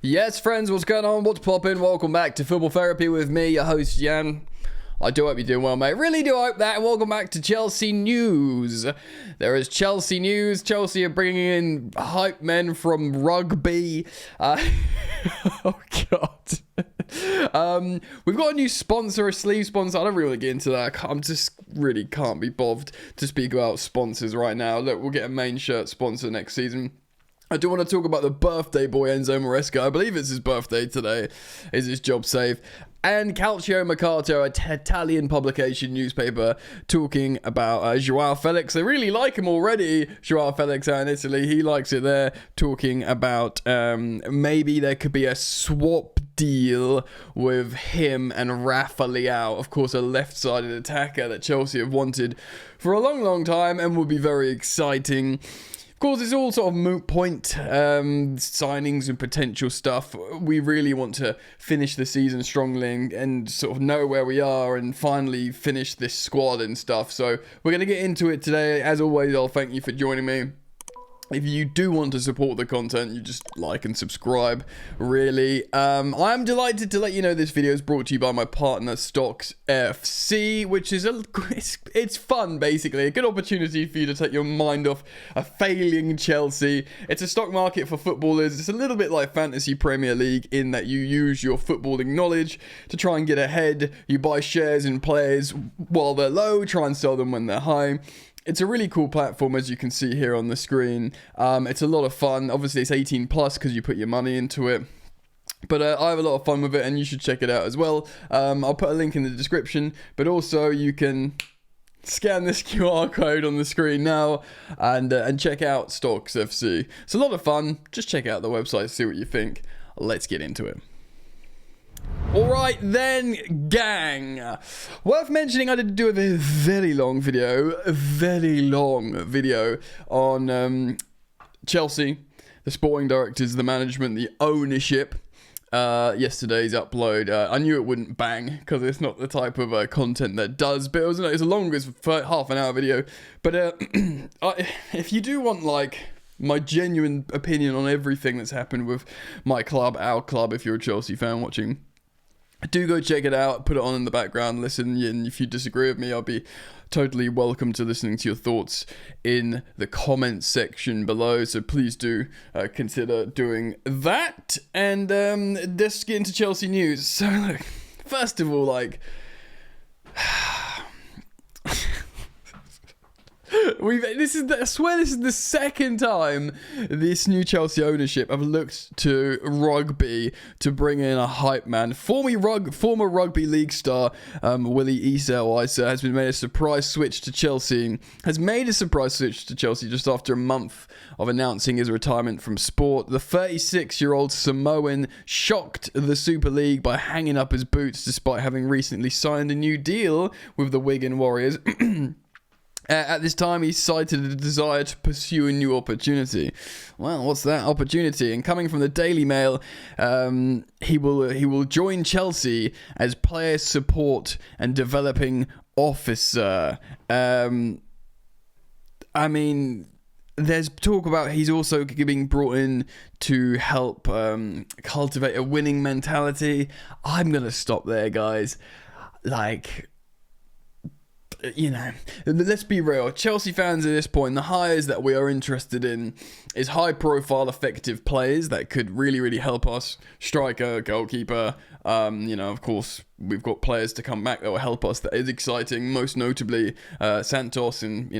Yes, friends, what's going on? What's poppin'? Welcome back to Football Therapy with me, your host, Jan. I do hope you're doing well, mate. Really do hope that. And welcome back to Chelsea news. There is Chelsea news. Chelsea are bringing in hype men from rugby. Oh, God. We've got a new sponsor, a sleeve sponsor. I don't really get into that. I'm just really can't be bothered to speak about sponsors right now. Look, we'll get a main shirt sponsor next season. I do want to talk about the birthday boy, Enzo Maresca. I believe it's his birthday today. Is his job safe? And Calcio Mercato, an Italian publication newspaper, talking about Joao Felix. They really like him already, Joao Felix out in Italy. He likes it there, talking about maybe there could be a swap deal with him and Rafa Leao. Of course, a left-sided attacker that Chelsea have wanted for a long, long time and would be very exciting. Of course, it's all sort of moot point signings and potential stuff. We really want to finish the season strongly and sort of know where we are and finally finish this squad and stuff. So we're going to get into it today. As always, I'll thank you for joining me. If you do want to support the content, you just like and subscribe, really. I'm delighted to let you know this video is brought to you by my partner, Stocks FC, which is it's fun, basically. A good opportunity for you to take your mind off a failing Chelsea. It's a stock market for footballers. It's a little bit like Fantasy Premier League in that you use your footballing knowledge to try and get ahead. You buy shares in players while they're low, try and sell them when they're high. It's a really cool platform, as you can see here on the screen. It's a lot of fun. Obviously, it's 18 plus because you put your money into it. But I have a lot of fun with it, and you should check it out as well. I'll put a link in the description. But also, you can scan this QR code on the screen now and check out Stocks FC. It's a lot of fun. Just check out the website, see what you think. Let's get into it. Alright then, gang. Worth mentioning, I did do a very long video on Chelsea, the sporting directors, the management, the ownership. Yesterday's upload. I knew it wouldn't bang because it's not the type of content that does, but it was as long as half an hour video. But if you do want like my genuine opinion on everything that's happened with my club, our club, if you're a Chelsea fan watching, do go check it out, put it on in the background, listen, and if you disagree with me, I'll be totally welcome to listening to your thoughts in the comments section below, so please do consider doing that. And let's get into Chelsea news. So, look, first of all, like, I swear this is the second time this new Chelsea ownership have looked to rugby to bring in a hype man. Former rugby league star Willie Isa has made a surprise switch to Chelsea. Just after a month of announcing his retirement from sport. The 36-year-old Samoan shocked the Super League by hanging up his boots despite having recently signed a new deal with the Wigan Warriors. At this time, he cited a desire to pursue a new opportunity. Well, what's that opportunity? And coming from the Daily Mail, he will join Chelsea as player support and developing officer. I mean, there's talk about he's also being brought in to help cultivate a winning mentality. I'm going to stop there, guys. Like, you know, let's be real. Chelsea fans at this point, the hires that we are interested in is high-profile, effective players that could really, really help us. Striker, goalkeeper. Of course, we've got players to come back that will help us. That is exciting. Most notably, Santos and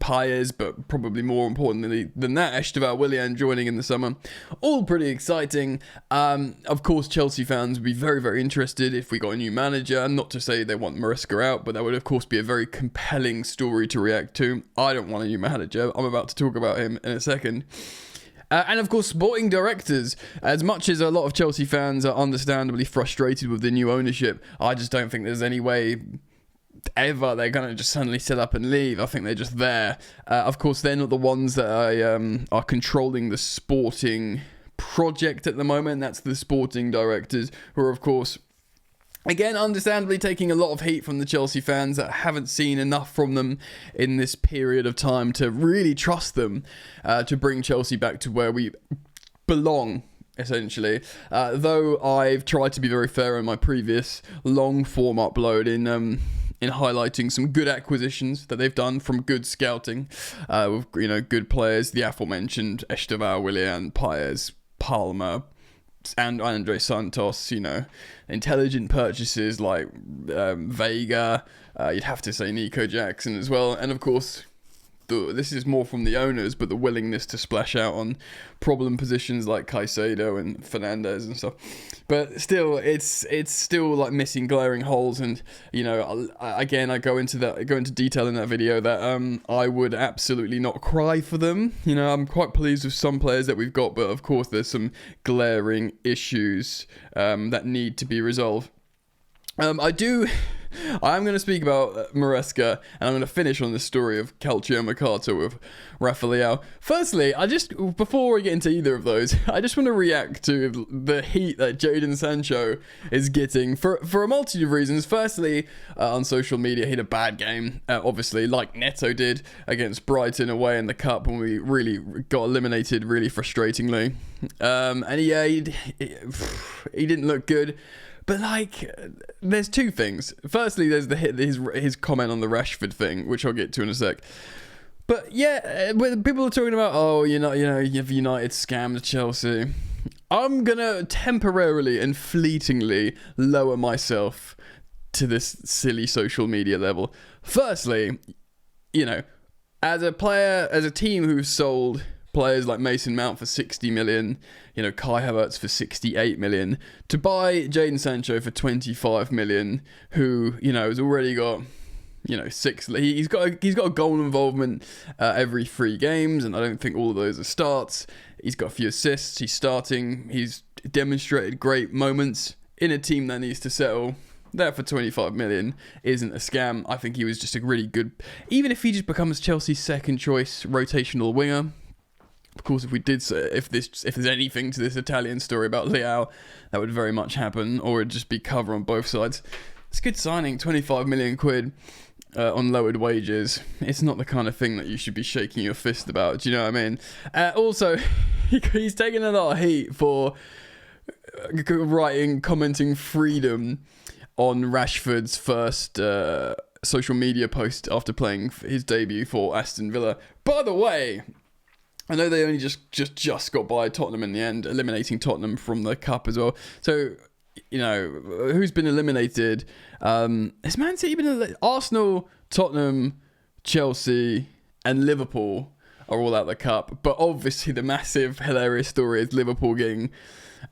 Paez, but probably more importantly than that, Estevan Willian joining in the summer. All pretty exciting. Of course, Chelsea fans would be very, very interested if we got a new manager. Not to say they want Maresca out, but that would of course be a very compelling story to react to. I don't want a new manager. I'm about to talk about him in a second. And of course, sporting directors. As much as a lot of Chelsea fans are understandably frustrated with the new ownership, I just don't think there's any way ever they're going to just suddenly set up and leave. I think they're just there. Of course, they're not the ones that are controlling the sporting project at the moment. That's the sporting directors who are, of course, again, understandably taking a lot of heat from the Chelsea fans that haven't seen enough from them in this period of time to really trust them to bring Chelsea back to where we belong essentially. Though I've tried to be very fair in my previous long form upload in highlighting some good acquisitions that they've done from good scouting, with good players, the aforementioned Esteval, Willian, Paez, Palmer, and Andre Santos. Intelligent purchases like Vega. You'd have to say Nico Jackson as well, and of course, this is more from the owners, but the willingness to splash out on problem positions like Caicedo and Fernandez and stuff. But still, it's still like missing glaring holes, and I go into detail in that video that I would absolutely not cry for them. I'm quite pleased with some players that we've got, but of course there's some glaring issues that need to be resolved. I'm going to speak about Maresca, and I'm going to finish on the story of Calcio Mercato with Rafa Leao. Firstly, before we get into either of those, I just want to react to the heat that Jadon Sancho is getting for a multitude of reasons. Firstly, on social media, he had a bad game, obviously, like Neto did against Brighton away in the Cup when we really got eliminated really frustratingly. And he didn't look good. But there's two things. Firstly, there's his comment on the Rashford thing, which I'll get to in a sec. But yeah, when people are talking about, you've United scammed Chelsea, I'm gonna temporarily and fleetingly lower myself to this silly social media level. Firstly, as a team who've sold players like Mason Mount for 60 million, Kai Havertz for 68 million, to buy Jadon Sancho for 25 million, who, has already got, he's got a goal involvement every 3 games, and I don't think all of those are starts. He's got a few assists, he's starting, he's demonstrated great moments in a team that needs to settle. That for 25 million isn't a scam. I think he was just a really good, even if he just becomes Chelsea's second choice rotational winger. Of course, if there's anything to this Italian story about Leao, that would very much happen, or it'd just be cover on both sides. It's a good signing, 25 million quid on lowered wages. It's not the kind of thing that you should be shaking your fist about. Do you know what I mean? Also, he's taken a lot of heat for commenting freedom on Rashford's first social media post after playing his debut for Aston Villa. By the way, I know they only just got by Tottenham in the end, eliminating Tottenham from the Cup as well. So, who's been eliminated? Has Man City been Arsenal, Tottenham, Chelsea, and Liverpool are all out the Cup. But obviously the massive, hilarious story is Liverpool getting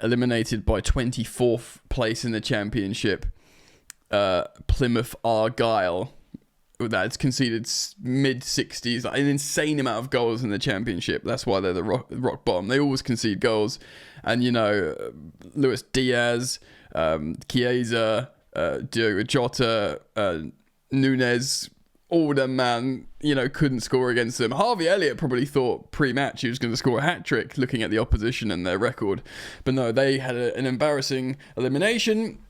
eliminated by 24th place in the Championship. Plymouth Argyle. That's conceded mid-60s, an insane amount of goals in the Championship. That's why they're the rock bottom. They always concede goals. And, Luis Diaz, Chiesa, Diogo Jota, Nunez, all them, man, couldn't score against them. Harvey Elliott probably thought pre-match he was going to score a hat-trick looking at the opposition and their record. But no, they had an embarrassing elimination.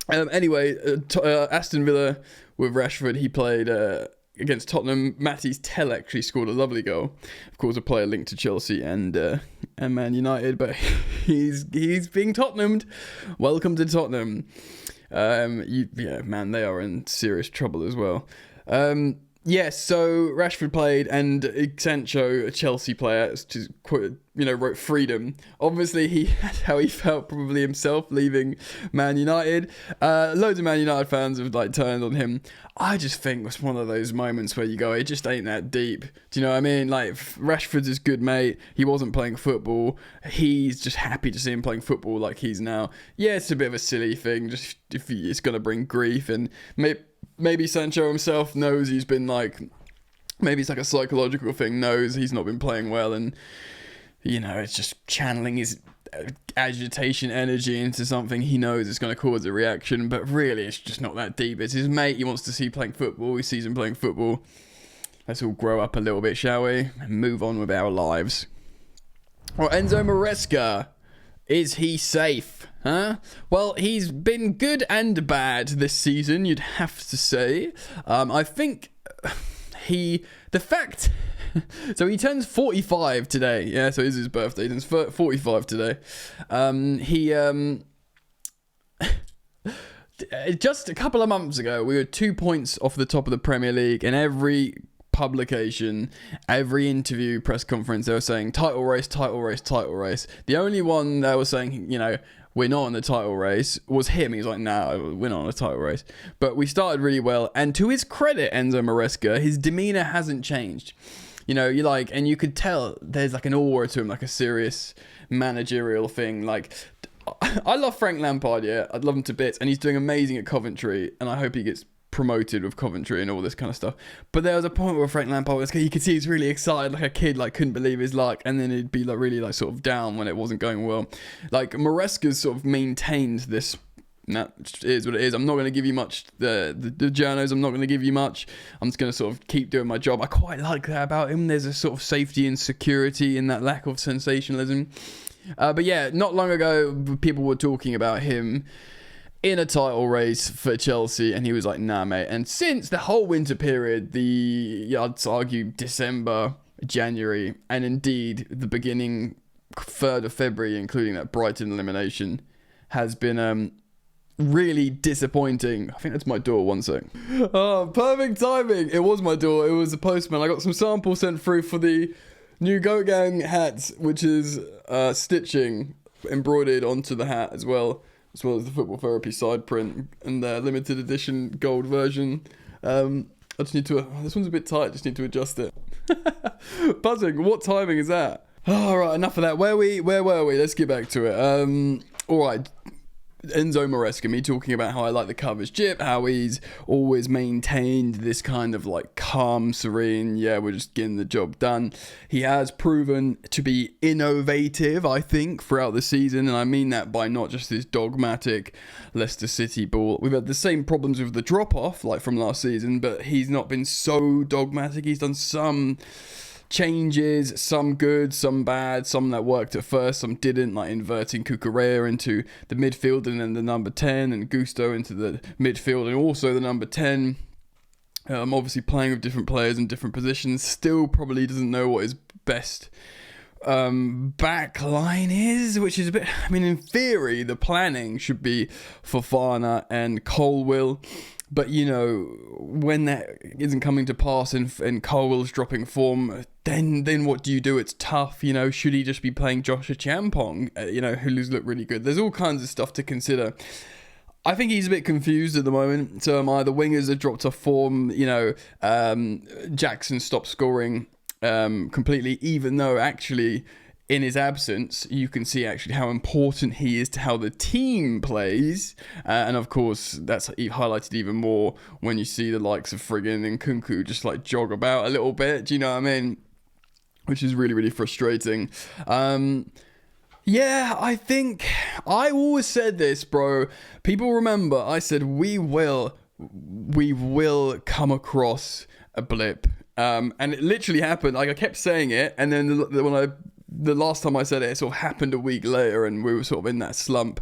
Anyway, Aston Villa with Rashford, he played against Tottenham. Matty's Tell actually scored a lovely goal. Of course, a player linked to Chelsea and Man United, but he's being Tottenhamed. Welcome to Tottenham. They are in serious trouble as well. So Rashford played, and Sancho, a Chelsea player, wrote freedom. Obviously, he had how he felt probably himself leaving Man United. Loads of Man United fans have turned on him. I just think it's one of those moments where you go, it just ain't that deep. Do you know what I mean? Rashford's his good mate. He wasn't playing football. He's just happy to see him playing football like he's now. Yeah, it's a bit of a silly thing, just if it's going to bring grief, and maybe Sancho himself knows he's been maybe it's a psychological thing, knows he's not been playing well, and it's just channeling his agitation energy into something he knows is going to cause a reaction. But really, it's just not that deep. It's his mate he wants to see playing football. He sees him playing football. Let's all grow up a little bit, shall we? And move on with our lives. Well, Enzo Maresca. Is he safe? Huh? Well, he's been good and bad this season, you'd have to say. I think the fact So he turns 45 today. Yeah, so it is his birthday. He turns 45 today. He just a couple of months ago, we were 2 points off the top of the Premier League, and every publication, every interview, press conference, they were saying title race, title race, title race. The only one that was saying, we're not in the title race was him. He was like, nah, we're not in the title race. But we started really well, and to his credit, Enzo Maresca, his demeanor hasn't changed. And you could tell there's like an aura to him, like a serious managerial thing. Like, I love Frank Lampard, yeah. I'd love him to bits, and he's doing amazing at Coventry, and I hope he gets promoted with Coventry and all this kind of stuff. But there was a point where Frank Lampard was, you could see he's really excited, like a kid, like couldn't believe his luck, and then he'd be like really like sort of down when it wasn't going well. Like Maresca's sort of maintained this. That is what it is. I'm not going to give you much. The journos, I'm not going to give you much. I'm just going to sort of keep doing my job. I quite like that about him. There's a sort of safety and security in that lack of sensationalism. But yeah, not long ago, people were talking about him in a title race for Chelsea, and he was like, nah, mate. And since the whole winter period, I'd argue December, January, and indeed the beginning 3rd of February, including that Brighton elimination, has been really disappointing. I think that's my door, one sec. Oh, perfect timing. It was my door. It was the postman. I got some samples sent through for the new Goat Gang hats, which is stitching embroidered onto the hat as well as the Football Therapy side print and the limited edition gold version. I just need to, this one's a bit tight, just need to adjust it. Buzzing, what timing is that? Alright, enough of that. Where were we? Let's get back to it. Alright, Enzo Maresca, me talking about how I like the covers jip, how he's always maintained this kind of like calm, serene, we're just getting the job done. He has proven to be innovative, I think, throughout the season, and I mean that by not just this dogmatic Leicester City ball. We've had the same problems with the drop-off, like from last season, but he's not been so dogmatic. He's done some changes, some good, some bad, some that worked at first, some didn't, like inverting Cucurella into the midfield and then the number 10, and Gusto into the midfield and also the number 10. Obviously playing with different players in different positions. Still probably doesn't know what his best back line is, which is a bit, in theory the planning should be Fofana and Colwill. But, when that isn't coming to pass and Colwill's dropping form, then what do you do? It's tough, Should he just be playing Joshua Champong, who's looked really good? There's all kinds of stuff to consider. I think he's a bit confused at the moment. So am I. The wingers have dropped off form. Jackson stopped scoring completely, even though actually in his absence, you can see actually how important he is to how the team plays. And of course, that's highlighted even more when you see the likes of Friggin and Kunku just like jog about a little bit. Do you know what I mean? Which is really, really frustrating. I think I always said this, bro. People remember I said we will come across a blip. And it literally happened. Like I kept saying it, and then the last time I said it sort of happened a week later, and we were sort of in that slump.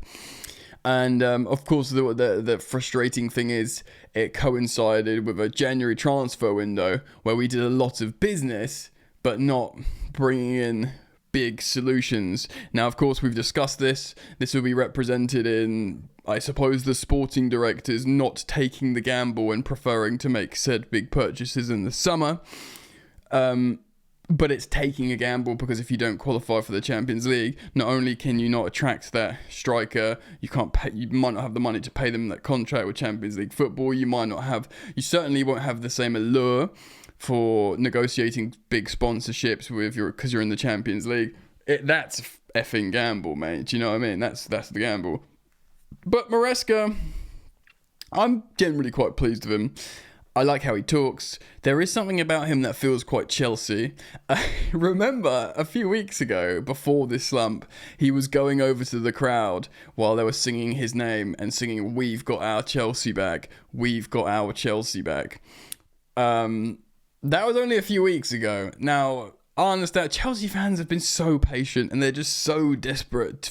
And of course, the frustrating thing is it coincided with a January transfer window where we did a lot of business, but not bringing in big solutions. Now, of course, we've discussed this. This will be represented in, I suppose, the sporting directors not taking the gamble and preferring to make said big purchases in the summer. But it's taking a gamble because if you don't qualify for the Champions League, not only can you not attract that striker, you might not have the money to pay them that contract with Champions League football. You certainly won't have the same allure for negotiating big sponsorships because you're in the Champions League. That's effing gamble, mate. Do you know what I mean? That's the gamble. But Maresca, I'm generally quite pleased with him. I like how he talks. There is something about him that feels quite Chelsea. Remember, a few weeks ago, before this slump, he was going over to the crowd while they were singing his name and singing, "We've got our Chelsea back. We've got our Chelsea back." That was only a few weeks ago. Now, I understand Chelsea fans have been so patient and they're just so desperate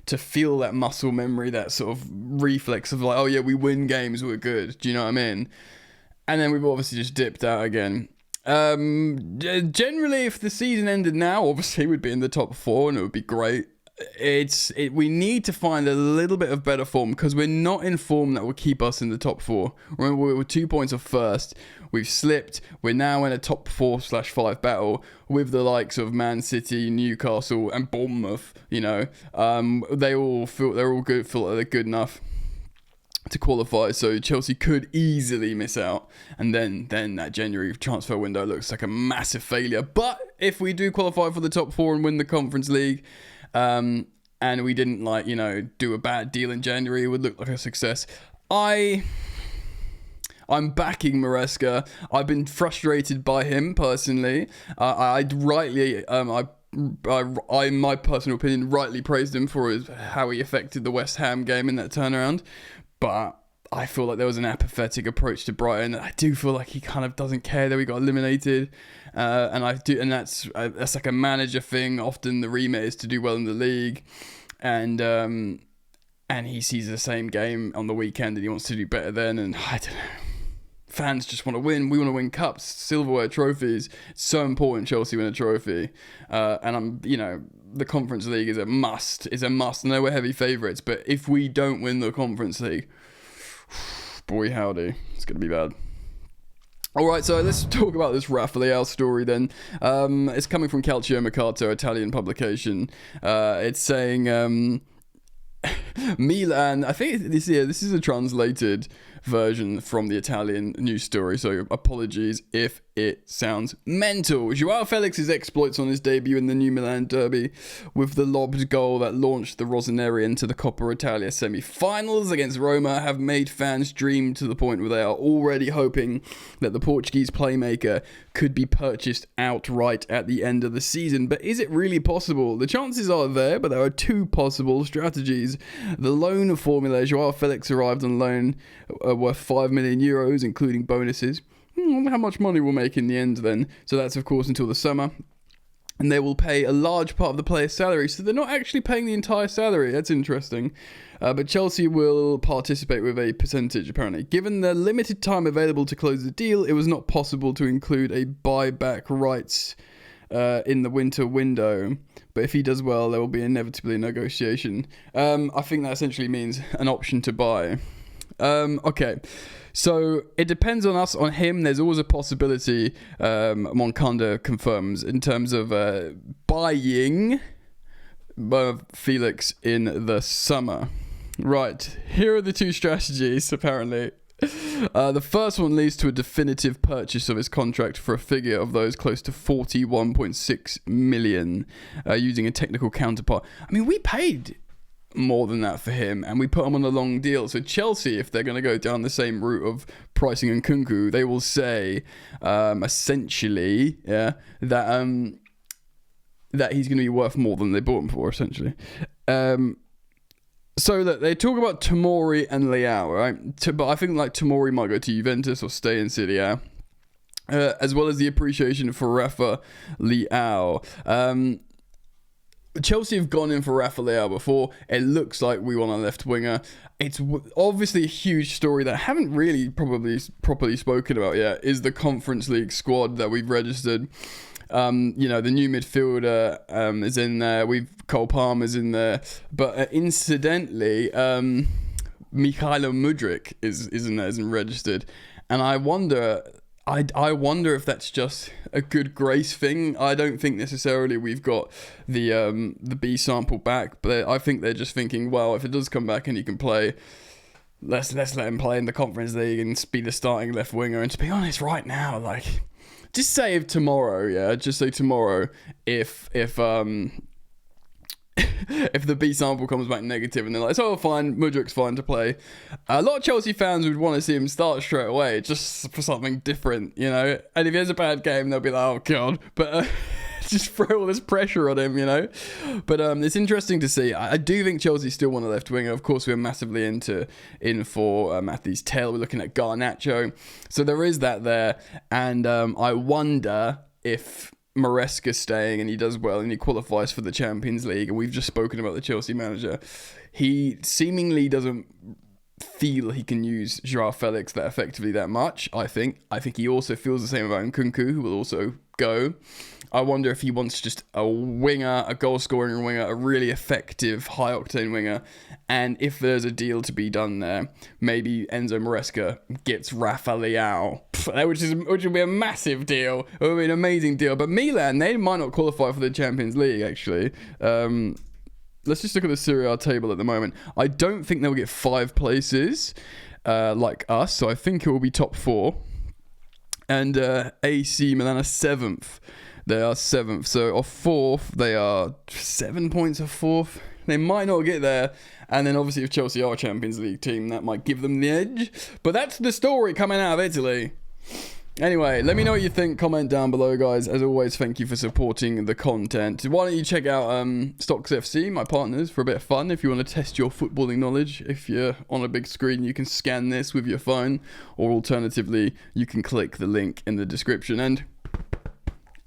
to feel that muscle memory, that sort of reflex of like, oh yeah, we win games, we're good. Do you know what I mean? And then we've obviously just dipped out again. Generally, if the season ended now, obviously we'd be in the top 4 and it would be great. We need to find a little bit of better form, because we're not in form that will keep us in the top 4. Remember, we were 2 points off first. We've slipped. We're now in a top 4/5 battle with the likes of Man City, Newcastle, and Bournemouth. They're all good. Feel like they're good enough to qualify, so Chelsea could easily miss out, and then that January transfer window looks like a massive failure. But if we do qualify for the top 4 and win the Conference League, and we didn't do a bad deal in January, it would look like a success. I'm backing Maresca. I've been frustrated by him personally. I in my personal opinion, rightly praised him for how he affected the West Ham game in that turnaround. But I feel like there was an apathetic approach to Brighton. I do feel like he kind of doesn't care that we got eliminated. And that's like a manager thing. Often the remit is to do well in the league. And he sees the same game on the weekend and he wants to do better then. And I don't know. Fans just want to win. We want to win cups, silverware, trophies. It's so important Chelsea win a trophy. And the Conference League is a must. It's a must. I know we're heavy favourites, but if we don't win the Conference League, boy howdy, it's going to be bad. All right, so let's talk about this Rafa Leao story then. It's coming from Calcio Mercato, Italian publication. It's saying Milan, I think this is a translated version from the Italian news story, so apologies if it sounds mental. Joao Felix's exploits on his debut in the new Milan derby with the lobbed goal that launched the Rossoneri into the Coppa Italia semi-finals against Roma have made fans dream to the point where they are already hoping that the Portuguese playmaker could be purchased outright at the end of the season. But is it really possible? The chances are there, but there are two possible strategies. The loan formula. Joao Felix arrived on loan worth 5 million euros, including bonuses. I wonder how much money we'll make in the end then. So that's, of course, until the summer. And they will pay a large part of the player's salary. So they're not actually paying the entire salary. That's interesting. But Chelsea will participate with a percentage, apparently. Given the limited time available to close the deal, it was not possible to include a buyback rights in the winter window. But if he does well, there will be inevitably a negotiation. I think that essentially means an option to buy. Okay. So it depends on us, on him. There's always a possibility, Moncada confirms, in terms of buying Felix in the summer. Right, here are the two strategies, apparently. The first one leads to a definitive purchase of his contract for a figure of those close to 41.6 million, using a technical counterpart. I mean, we paid more than that for him, and we put him on a long deal. So Chelsea, if they're going to go down the same route of pricing Nkunku, they will say essentially, that he's going to be worth more than they bought him for, essentially. So that they talk about Tomori and Leao, right? But I think Tomori might go to Juventus or stay in Serie A, as well as the appreciation for Rafa Leao. Chelsea have gone in for Rafa Leao before. It looks like we want a left winger. It's obviously a huge story that I haven't really probably properly spoken about yet, is the Conference League squad that we've registered. The new midfielder is in there. Cole Palmer's in there. But incidentally, Mikhailo Mudryk is in there, isn't registered. And I wonder if that's just a good grace thing. I don't think necessarily we've got the B sample back, but I think they're just thinking, well, if it does come back and he can play, let's let him play in the Conference League and be the starting left winger. And to be honest, right now, just say tomorrow, if if the B sample comes back negative and they're like, oh, fine, Mudryk's fine to play, a lot of Chelsea fans would want to see him start straight away just for something different, and if he has a bad game, they'll be like, oh god, but just throw all this pressure on him, but it's interesting to see. I do think Chelsea still want a left winger. Of course, we're massively in for Matthijs Tel. We're looking at Garnacho, so there is that there, and I wonder if Maresca staying and he does well and he qualifies for the Champions League, and we've just spoken about the Chelsea manager, he seemingly doesn't feel he can use Joao Felix that effectively that much, I think. I think he also feels the same about Nkunku, who will also go. I wonder if he wants just a winger, a goal-scoring winger, a really effective, high-octane winger. And if there's a deal to be done there, maybe Enzo Maresca gets Rafa Leao, which would be a massive deal. It would be an amazing deal. But Milan, they might not qualify for the Champions League, actually. Let's just look at the Serie A table at the moment. I don't think they'll get 5 places like us, so I think it will be top 4. And AC Milan are 7th. They are 7th. So off 4th, they are 7 points off 4th. They might not get there. And then obviously if Chelsea are a Champions League team, that might give them the edge. But that's the story coming out of Italy. Anyway, let me know what you think. Comment down below, guys. As always, thank you for supporting the content. Why don't you check out Stocks FC, my partners, for a bit of fun. If you want to test your footballing knowledge, if you're on a big screen, you can scan this with your phone. Or alternatively, you can click the link in the description. And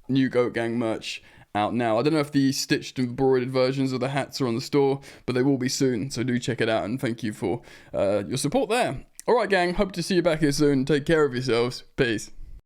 new Goat Gang merch out now. I don't know if the stitched and embroidered versions of the hats are on the store, but they will be soon. So do check it out. And thank you for your support there. Alright, gang. Hope to see you back here soon. Take care of yourselves. Peace.